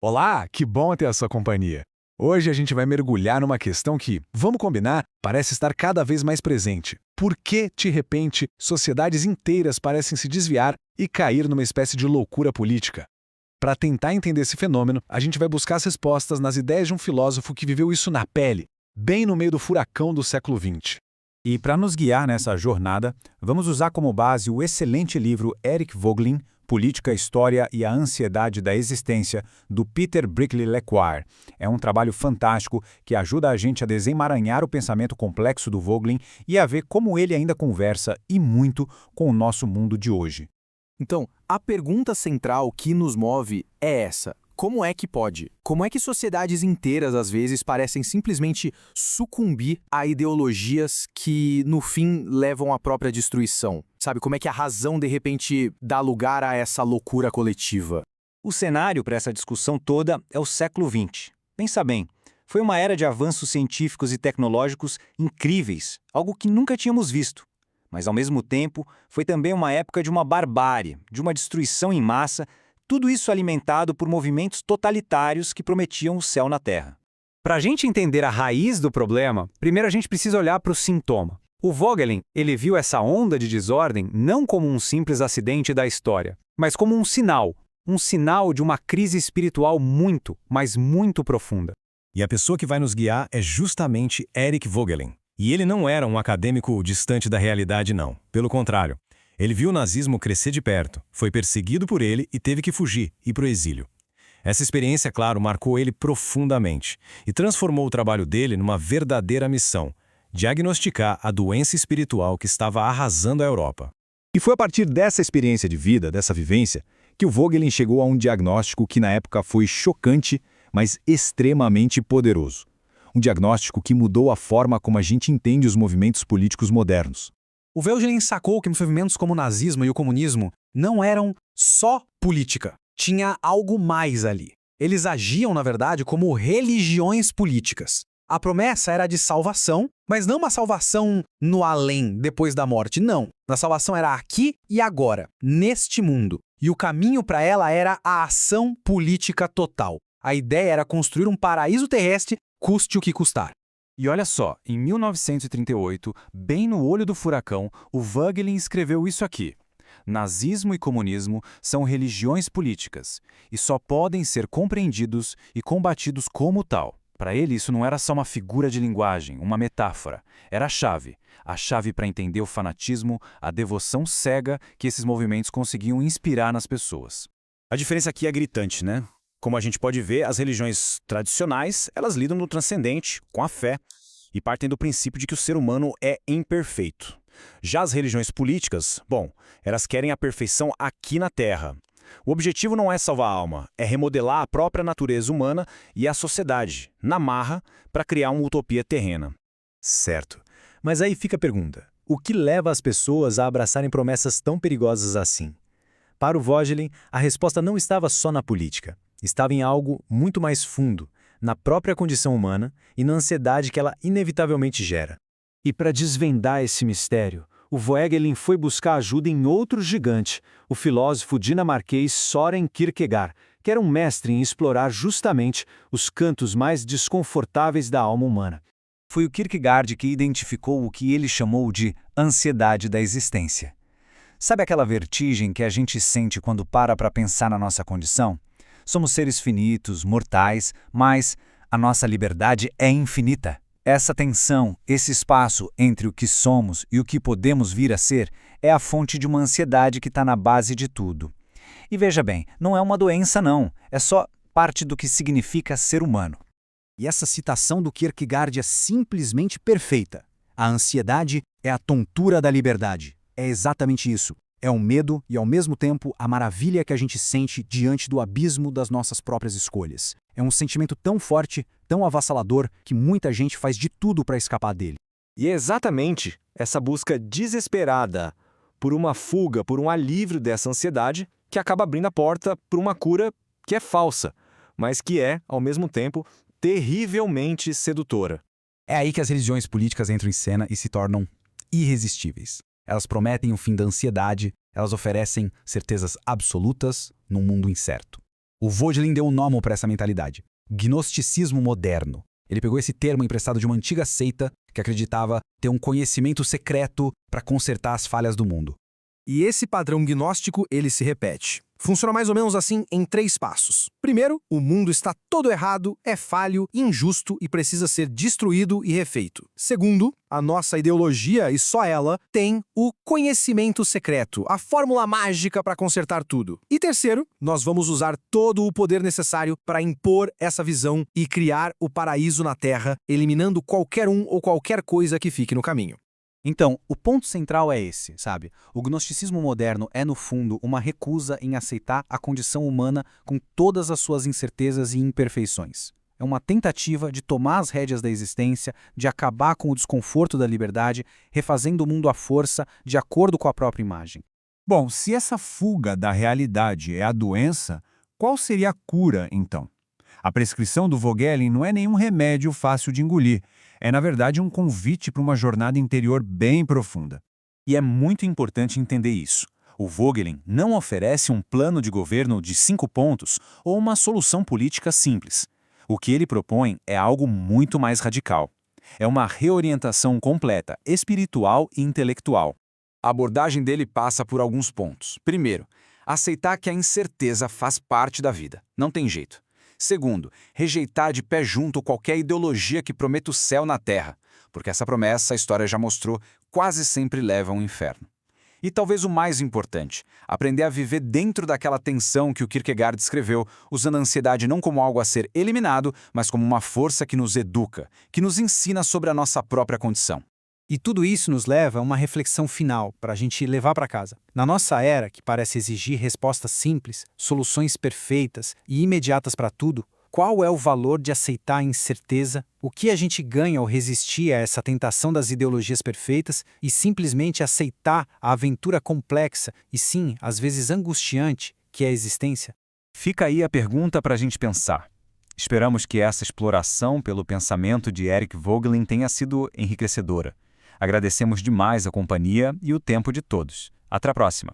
Olá, que bom ter a sua companhia. Hoje a gente vai mergulhar numa questão que, vamos combinar, parece estar cada vez mais presente. Por que, de repente, sociedades inteiras parecem se desviar e cair numa espécie de loucura política? Para tentar entender esse fenômeno, a gente vai buscar as respostas nas ideias de um filósofo que viveu isso na pele, bem no meio do furacão do século XX. E para nos guiar nessa jornada, vamos usar como base o excelente livro Eric Voegelin, Política, História e a Ansiedade da Existência, do Peter Brickley-Lequire. É um trabalho fantástico que ajuda a gente a desemaranhar o pensamento complexo do Voegelin e a ver como ele ainda conversa, e muito, com o nosso mundo de hoje. Então, a pergunta central que nos move é essa. Como é que pode? Como é que sociedades inteiras, às vezes, parecem simplesmente sucumbir a ideologias que, no fim, levam à própria destruição? Sabe, como é que a razão, de repente, dá lugar a essa loucura coletiva? O cenário para essa discussão toda é o século XX. Pensa bem, foi uma era de avanços científicos e tecnológicos incríveis, algo que nunca tínhamos visto. Mas, ao mesmo tempo, foi também uma época de uma barbárie, de uma destruição em massa, tudo isso alimentado por movimentos totalitários que prometiam o céu na Terra. Para a gente entender a raiz do problema, primeiro a gente precisa olhar para o sintoma. O Voegelin, ele viu essa onda de desordem não como um simples acidente da história, mas como um sinal de uma crise espiritual muito, mas muito profunda. E a pessoa que vai nos guiar é justamente Eric Voegelin. E ele não era um acadêmico distante da realidade, não. Pelo contrário. Ele viu o nazismo crescer de perto, foi perseguido por ele e teve que fugir, ir para o exílio. Essa experiência, claro, marcou ele profundamente e transformou o trabalho dele numa verdadeira missão: diagnosticar a doença espiritual que estava arrasando a Europa. E foi a partir dessa experiência de vida, dessa vivência, que o Voegelin chegou a um diagnóstico que na época foi chocante, mas extremamente poderoso. Um diagnóstico que mudou a forma como a gente entende os movimentos políticos modernos. O Voegelin sacou que movimentos como o nazismo e o comunismo não eram só política. Tinha algo mais ali. Eles agiam, na verdade, como religiões políticas. A promessa era de salvação, mas não uma salvação no além, depois da morte, não. A salvação era aqui e agora, neste mundo. E o caminho para ela era a ação política total. A ideia era construir um paraíso terrestre, custe o que custar. E olha só, em 1938, bem no olho do furacão, o Voegelin escreveu isso aqui: nazismo e comunismo são religiões políticas e só podem ser compreendidos e combatidos como tal. Para ele, isso não era só uma figura de linguagem, uma metáfora. Era a chave para entender o fanatismo, a devoção cega que esses movimentos conseguiam inspirar nas pessoas. A diferença aqui é gritante, né? Como a gente pode ver, as religiões tradicionais, elas lidam no transcendente, com a fé, e partem do princípio de que o ser humano é imperfeito. Já as religiões políticas, bom, elas querem a perfeição aqui na Terra. O objetivo não é salvar a alma, é remodelar a própria natureza humana e a sociedade, na marra, para criar uma utopia terrena. Certo. Mas aí fica a pergunta: o que leva as pessoas a abraçarem promessas tão perigosas assim? Para o Voegelin, a resposta não estava só na política. Estava em algo muito mais fundo, na própria condição humana e na ansiedade que ela inevitavelmente gera. E para desvendar esse mistério, o Voegelin foi buscar ajuda em outro gigante, o filósofo dinamarquês Søren Kierkegaard, que era um mestre em explorar justamente os cantos mais desconfortáveis da alma humana. Foi o Kierkegaard que identificou o que ele chamou de ansiedade da existência. Sabe aquela vertigem que a gente sente quando para pensar na nossa condição? Somos seres finitos, mortais, mas a nossa liberdade é infinita. Essa tensão, esse espaço entre o que somos e o que podemos vir a ser, é a fonte de uma ansiedade que está na base de tudo. E veja bem, não é uma doença não, é só parte do que significa ser humano. E essa citação do Kierkegaard é simplesmente perfeita. A ansiedade é a tontura da liberdade. É exatamente isso. É o medo e, ao mesmo tempo, a maravilha que a gente sente diante do abismo das nossas próprias escolhas. É um sentimento tão forte, tão avassalador, que muita gente faz de tudo para escapar dele. E é exatamente essa busca desesperada por uma fuga, por um alívio dessa ansiedade, que acaba abrindo a porta para uma cura que é falsa, mas que é, ao mesmo tempo, terrivelmente sedutora. É aí que as religiões políticas entram em cena e se tornam irresistíveis. Elas prometem o fim da ansiedade, elas oferecem certezas absolutas num mundo incerto. O Voegelin deu um nome para essa mentalidade: gnosticismo moderno. Ele pegou esse termo emprestado de uma antiga seita que acreditava ter um conhecimento secreto para consertar as falhas do mundo. E esse padrão gnóstico, ele se repete. Funciona mais ou menos assim em 3 passos. Primeiro, o mundo está todo errado, é falho, injusto e precisa ser destruído e refeito. Segundo, a nossa ideologia, e só ela, tem o conhecimento secreto, a fórmula mágica para consertar tudo. E terceiro, nós vamos usar todo o poder necessário para impor essa visão e criar o paraíso na Terra, eliminando qualquer um ou qualquer coisa que fique no caminho. Então, o ponto central é esse, sabe? O gnosticismo moderno é, no fundo, uma recusa em aceitar a condição humana com todas as suas incertezas e imperfeições. É uma tentativa de tomar as rédeas da existência, de acabar com o desconforto da liberdade, refazendo o mundo à força, de acordo com a própria imagem. Bom, se essa fuga da realidade é a doença, qual seria a cura, então? A prescrição do Voegelin não é nenhum remédio fácil de engolir. É, na verdade, um convite para uma jornada interior bem profunda. E é muito importante entender isso. O Voegelin não oferece um plano de governo de 5 pontos ou uma solução política simples. O que ele propõe é algo muito mais radical. É uma reorientação completa, espiritual e intelectual. A abordagem dele passa por alguns pontos. Primeiro, aceitar que a incerteza faz parte da vida. Não tem jeito. Segundo, rejeitar de pé junto qualquer ideologia que prometa o céu na terra, porque essa promessa, a história já mostrou, quase sempre leva ao inferno. E talvez o mais importante, aprender a viver dentro daquela tensão que o Kierkegaard descreveu, usando a ansiedade não como algo a ser eliminado, mas como uma força que nos educa, que nos ensina sobre a nossa própria condição. E tudo isso nos leva a uma reflexão final para a gente levar para casa. Na nossa era, que parece exigir respostas simples, soluções perfeitas e imediatas para tudo, qual é o valor de aceitar a incerteza? O que a gente ganha ao resistir a essa tentação das ideologias perfeitas e simplesmente aceitar a aventura complexa e sim, às vezes angustiante, que é a existência? Fica aí a pergunta para a gente pensar. Esperamos que essa exploração pelo pensamento de Eric Voegelin tenha sido enriquecedora. Agradecemos demais a companhia e o tempo de todos. Até a próxima!